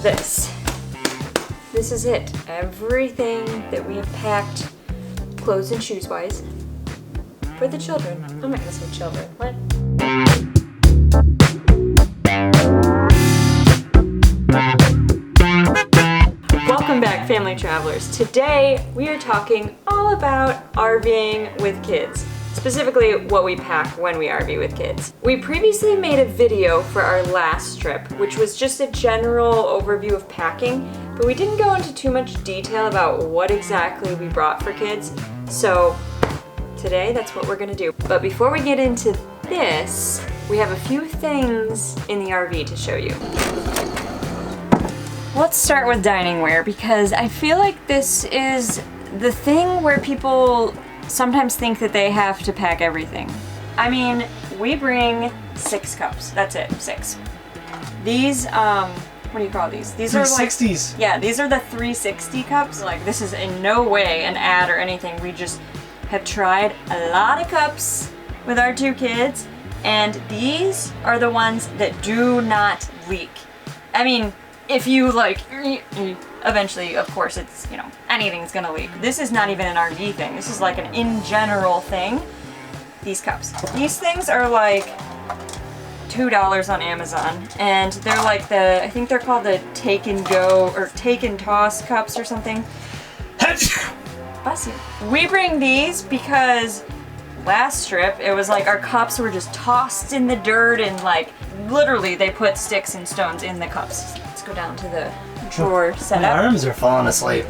this. This is it. Everything that we have packed, clothes and shoes wise, for the children. I'm not gonna say children. What? Welcome back, family travelers. Today we are talking all about RVing with kids. Specifically what we pack when we RV with kids. We previously made a video for our last trip, which was just a general overview of packing, but we didn't go into too much detail about what exactly we brought for kids. So today that's what we're gonna do. But before we get into this, we have a few things in the RV to show you. Let's start with Diningwear because I feel like this is the thing where people sometimes think that they have to pack everything. I mean, we bring 6 cups. That's it, 6. These, what do you call these? These 360s. are like, yeah, these are the 360 cups. Like, this is in no way an ad or anything. We just have tried a lot of cups with our 2 kids, and these are the ones that do not leak. I mean, if you like, eventually, of course, it's, you know, anything's gonna leak. This is not even an RV thing. This is like an in general thing. These cups. These things are like $2 on Amazon, and they're like I think they're called the take and go or take and toss cups or something. Bless you. We bring these because last trip, it was like our cups were just tossed in the dirt and like literally they put sticks and stones in the cups. Let's go down to the drawer setup. My arms are falling asleep.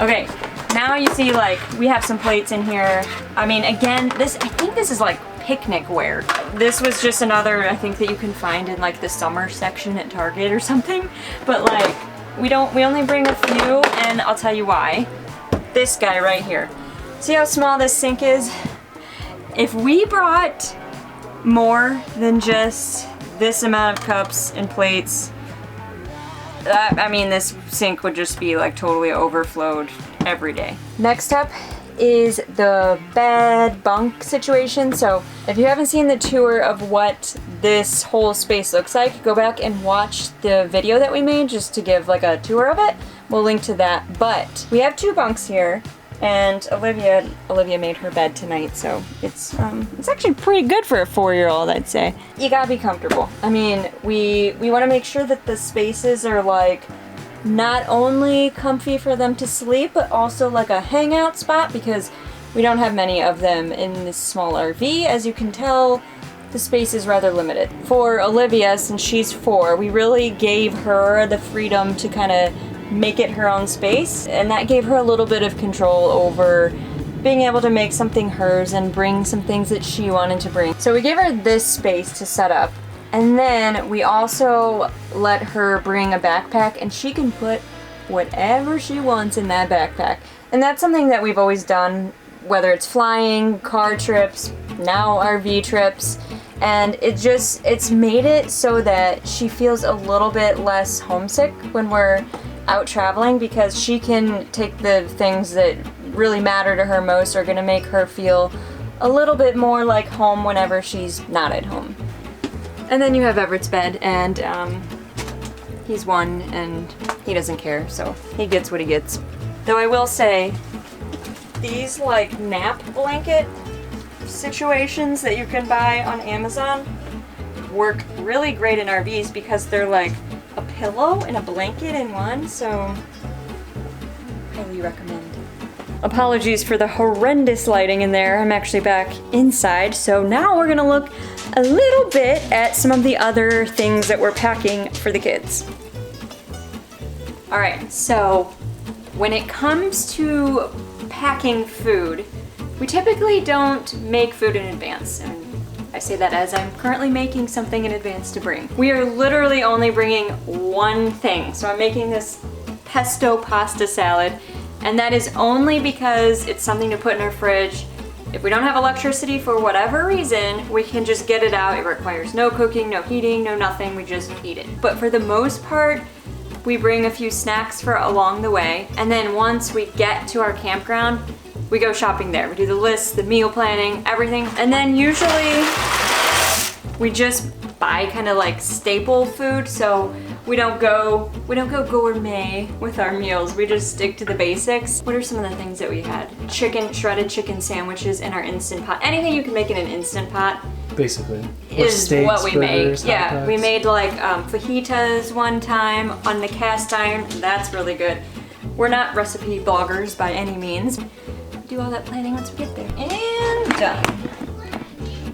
Okay, now you see like we have some plates in here. I mean, again, I think this is like picnic wear. This was just another, I think, that you can find in like the summer section at Target or something. But like, we only bring a few, and I'll tell you why. This guy right here. See how small this sink is? If we brought more than just this amount of cups and plates, I mean, this sink would just be like totally overflowed every day. Next up is the bed bunk situation. So if you haven't seen the tour of what this whole space looks like, go back and watch the video that we made just to give like a tour of it. We'll link to that. But we have 2 bunks here. And Olivia made her bed tonight, so it's actually pretty good for a 4-year-old, I'd say. You gotta be comfortable. I mean, we want to make sure that the spaces are like not only comfy for them to sleep, but also like a hangout spot because we don't have many of them in this small RV. As you can tell, the space is rather limited. For Olivia, since she's 4, we really gave her the freedom to kind of make it her own space, and that gave her a little bit of control over being able to make something hers and bring some things that she wanted to bring. So we gave her this space to set up, and then we also let her bring a backpack, and she can put whatever she wants in that backpack. And that's something that we've always done, whether it's flying, car trips, now RV trips, and it's made it so that she feels a little bit less homesick when we're out traveling, because she can take the things that really matter to her most, are gonna make her feel a little bit more like home whenever she's not at home. And then you have Everett's bed, and he's 1 and he doesn't care, so he gets what he gets. Though I will say, these like nap blanket situations that you can buy on Amazon work really great in RVs because they're like a pillow and a blanket in one, so highly recommend. Apologies for the horrendous lighting in there. I'm actually back inside, so now we're gonna look a little bit at some of the other things that we're packing for the kids. Alright, so when it comes to packing food, we typically don't make food in advance. And I say that as I'm currently making something in advance to bring. We are literally only bringing one thing. So I'm making this pesto pasta salad, and that is only because it's something to put in our fridge. If we don't have electricity for whatever reason, we can just get it out. It requires no cooking, no heating, no nothing. We just eat it. But for the most part, we bring a few snacks for along the way. And then once we get to our campground, we go shopping there. We do the list, the meal planning, everything. And then usually we just buy kind of like staple food, so we don't go gourmet with our meals. We just stick to the basics. What are some of the things that we had? Shredded chicken sandwiches in our Instant Pot. Anything you can make in an Instant Pot. Basically. Is steaks, what we burgers, make. Yeah, hot we dogs. made like fajitas one time on the cast iron. That's really good. We're not recipe bloggers by any means. Do all that planning once we get there. And done.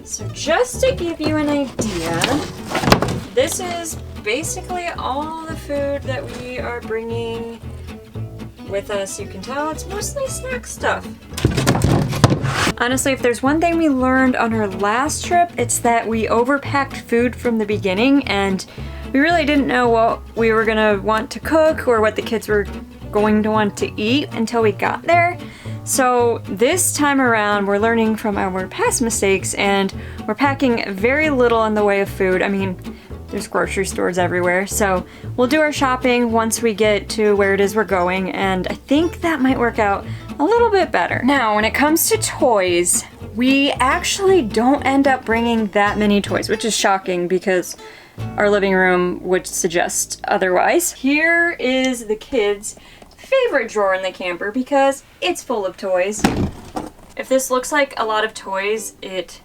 So just to give you an idea, this is basically all the food that we are bringing with us. You can tell it's mostly snack stuff. Honestly, if there's one thing we learned on our last trip, it's that we overpacked food from the beginning, and we really didn't know what we were gonna want to cook or what the kids were going to want to eat until we got there. So this time around, we're learning from our past mistakes, and we're packing very little in the way of food. I mean, there's grocery stores everywhere, so we'll do our shopping once we get to where it is we're going, and I think that might work out a little bit better. Now, when it comes to toys, we actually don't end up bringing that many toys, which is shocking because our living room would suggest otherwise. Here is the kids' favorite drawer in the camper because it's full of toys. If this looks like a lot of toys, it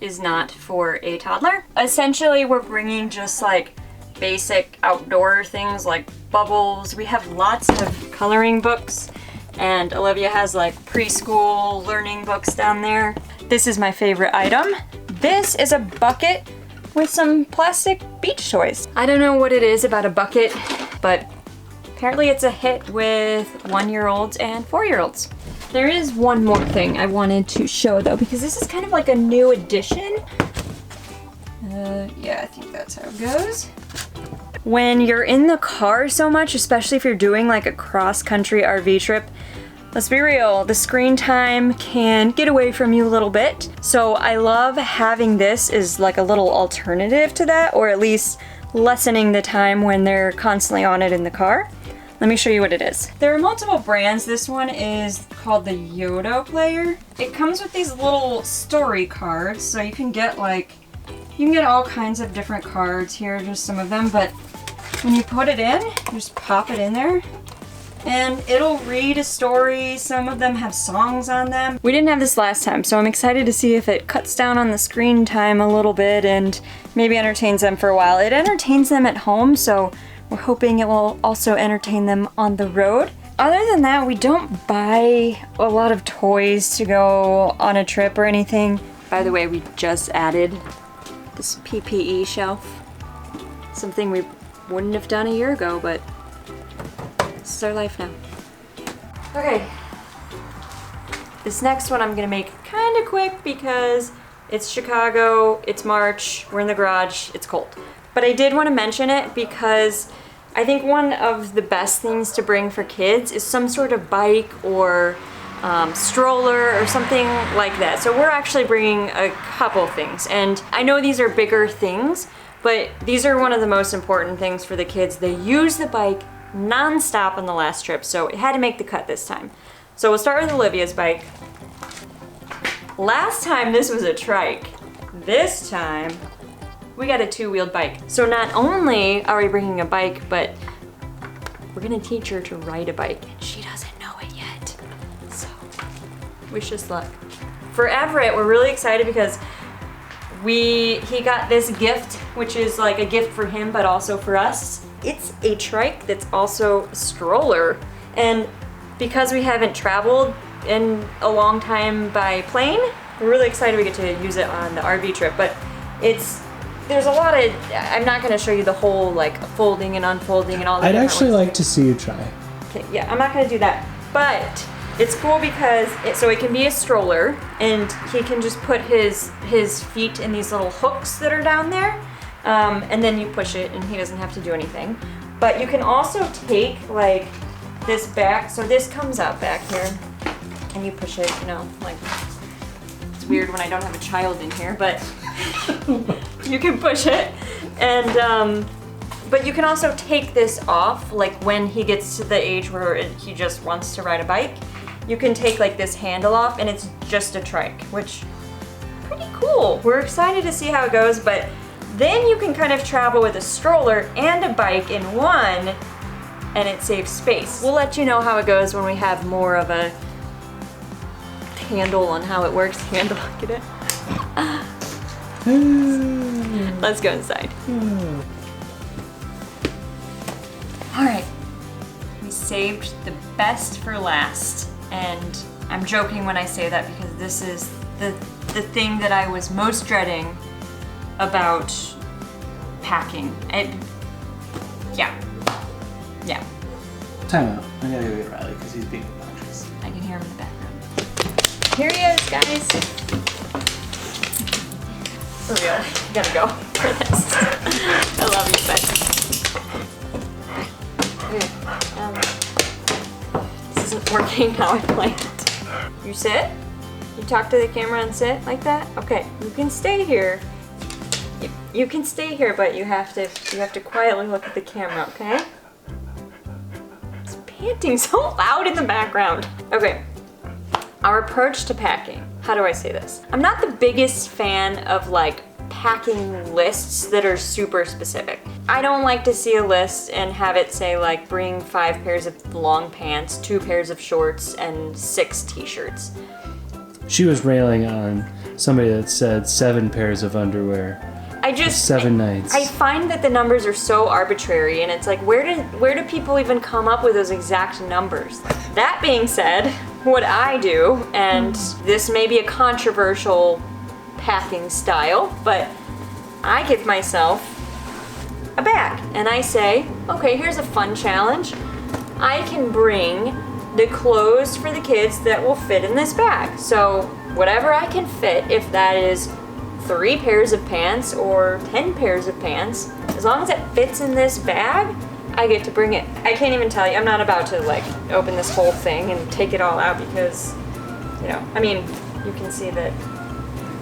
is not for a toddler. Essentially, we're bringing just like basic outdoor things like bubbles. We have lots of coloring books, and Olivia has like preschool learning books down there. This is my favorite item. This is a bucket with some plastic beach toys. I don't know what it is about a bucket, but apparently it's a hit with 1-year-olds and 4-year-olds. There is one more thing I wanted to show though, because this is kind of like a new addition. Yeah, I think that's how it goes. When you're in the car so much, especially if you're doing like a cross-country RV trip, let's be real, the screen time can get away from you a little bit. So I love having this as like a little alternative to that, or at least lessening the time when they're constantly on it in the car. Let me show you what it is. There are multiple brands. This one is called the Yodo Player. It comes with these little story cards, so you can get all kinds of different cards here, just some of them, but when you put it in, you just pop it in there, and it'll read a story. Some of them have songs on them. We didn't have this last time, so I'm excited to see if it cuts down on the screen time a little bit and maybe entertains them for a while. It entertains them at home, so we're hoping it will also entertain them on the road. Other than that, we don't buy a lot of toys to go on a trip or anything. By the way, we just added this PPE shelf. Something we wouldn't have done a year ago, but this is our life now. Okay. This next one I'm gonna make kind of quick because it's Chicago, it's March, we're in the garage, it's cold. But I did want to mention it because I think one of the best things to bring for kids is some sort of bike or stroller or something like that. So we're actually bringing a couple things, and I know these are bigger things, but these are one of the most important things for the kids. They use the bike non-stop on the last trip, so it had to make the cut this time. So we'll start with Olivia's bike. Last time this was a trike. This time we got a 2-wheeled bike. So not only are we bringing a bike, but we're gonna teach her to ride a bike, and she doesn't know it yet. So wish us luck. For Everett, we're really excited because he got this gift, which is like a gift for him, but also for us. It's a trike that's also a stroller. And because we haven't traveled in a long time by plane, we're really excited we get to use it on the RV trip. But there's a lot of, I'm not gonna show you the whole like folding and unfolding and all that. I'd actually like to see you try. Okay, yeah, I'm not gonna do that. But it's cool because it can be a stroller, and he can just put his feet in these little hooks that are down there, and then you push it and he doesn't have to do anything. But you can also take like this back, so this comes out back here, and you push it, like, it's weird when I don't have a child in here, but you can push it, and but you can also take this off, like when he gets to the age where he just wants to ride a bike. You can take like this handle off, and it's just a trike, which pretty cool. We're excited to see how it goes, but Then you can kind of travel with a stroller and a bike in one, and it saves space. We'll let you know how it goes when we have more of a handle on how it works. Handle, get it? Let's go inside. All right, we saved the best for last, and I'm joking when I say that because this is the thing that I was most dreading about packing. Yeah. Time out. I gotta go get Riley because he's being obnoxious. I can hear him in the background. Here he is, guys. For real, you gotta go for this. I love you, but this isn't working how I planned. You sit? You talk to the camera and sit like that? Okay, you can stay here. You can stay here, but you have to quietly look at the camera, okay? It's panting so loud in the background. Okay, our approach to packing. How do I say this? I'm not the biggest fan of like packing lists that are super specific. I don't like to see a list and have it say like bring 5 pairs of long pants, 2 pairs of shorts, and 6 t-shirts. She was railing on somebody that said 7 pairs of underwear. I just 7 nights. I find that the numbers are so arbitrary, and it's like, where do people even come up with those exact numbers? That being said, what I do, and this may be a controversial packing style, but I give myself a bag, and I say, okay, here's a fun challenge. I can bring the clothes for the kids that will fit in this bag. So whatever I can fit, if that is 3 pairs of pants or 10 pairs of pants, as long as it fits in this bag, I get to bring it. I can't even tell you, I'm not about to like open this whole thing and take it all out because, you know, I mean, you can see that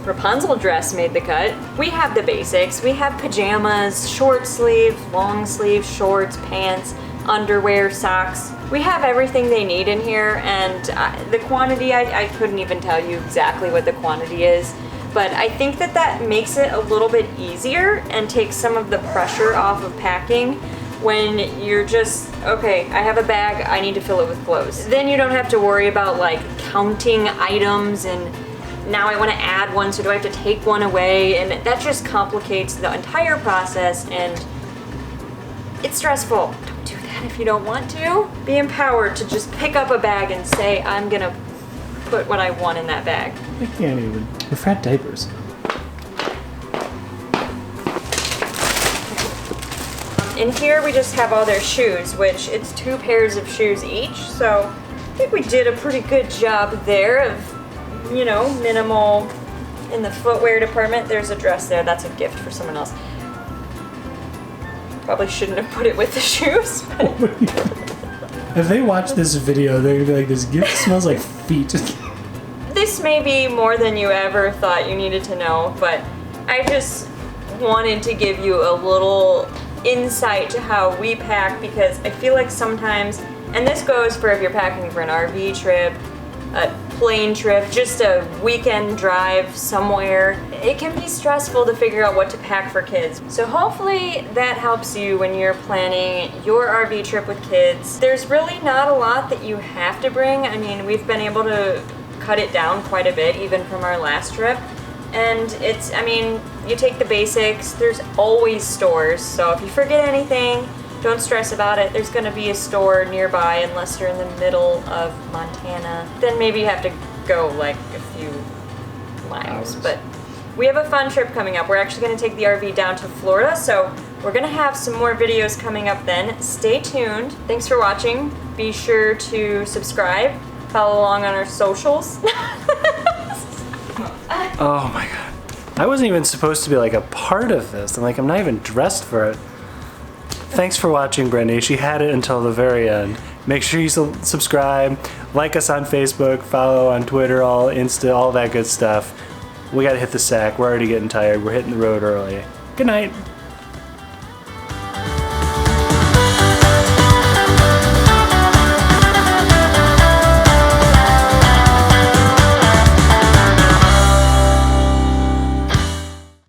Rapunzel dress made the cut. We have the basics. We have pajamas, short sleeve, long sleeve, shorts, pants, underwear, socks. We have everything they need in here, and the quantity, I couldn't even tell you exactly what the quantity is. But I think that makes it a little bit easier and takes some of the pressure off of packing when you're just, okay, I have a bag, I need to fill it with clothes. Then you don't have to worry about like counting items and now I want to add one, so do I have to take one away? And that just complicates the entire process and it's stressful. Don't do that if you don't want to. Be empowered to just pick up a bag and say, I'm gonna put what I want in that bag. I can't even. We're fat diapers. In here we just have all their shoes, which it's 2 pairs of shoes each, so I think we did a pretty good job there of, you know, minimal. In the footwear department, there's a dress there. That's a gift for someone else. Probably shouldn't have put it with the shoes. If they watch this video, they're gonna be like, this gift smells like feet. This may be more than you ever thought you needed to know, but I just wanted to give you a little insight to how we pack because I feel like sometimes, and this goes for if you're packing for an RV trip, a plane trip, just a weekend drive somewhere, it can be stressful to figure out what to pack for kids. So hopefully that helps you when you're planning your RV trip with kids. There's really not a lot that you have to bring. I mean, we've been able to cut it down quite a bit even from our last trip. And it's, I mean, you take the basics, there's always stores, so if you forget anything, don't stress about it. There's gonna be a store nearby unless you're in the middle of Montana. Then maybe you have to go like a few miles. But we have a fun trip coming up. We're actually gonna take the RV down to Florida, so we're gonna have some more videos coming up then. Stay tuned. Thanks for watching. Be sure to subscribe, follow along on our socials. Oh my god. I wasn't even supposed to be like a part of this. I'm not even dressed for it. Thanks for watching, Brendy. She had it until the very end. Make sure you subscribe, like us on Facebook, follow on Twitter, all Insta, all that good stuff. We gotta hit the sack. We're already getting tired. We're hitting the road early. Good night.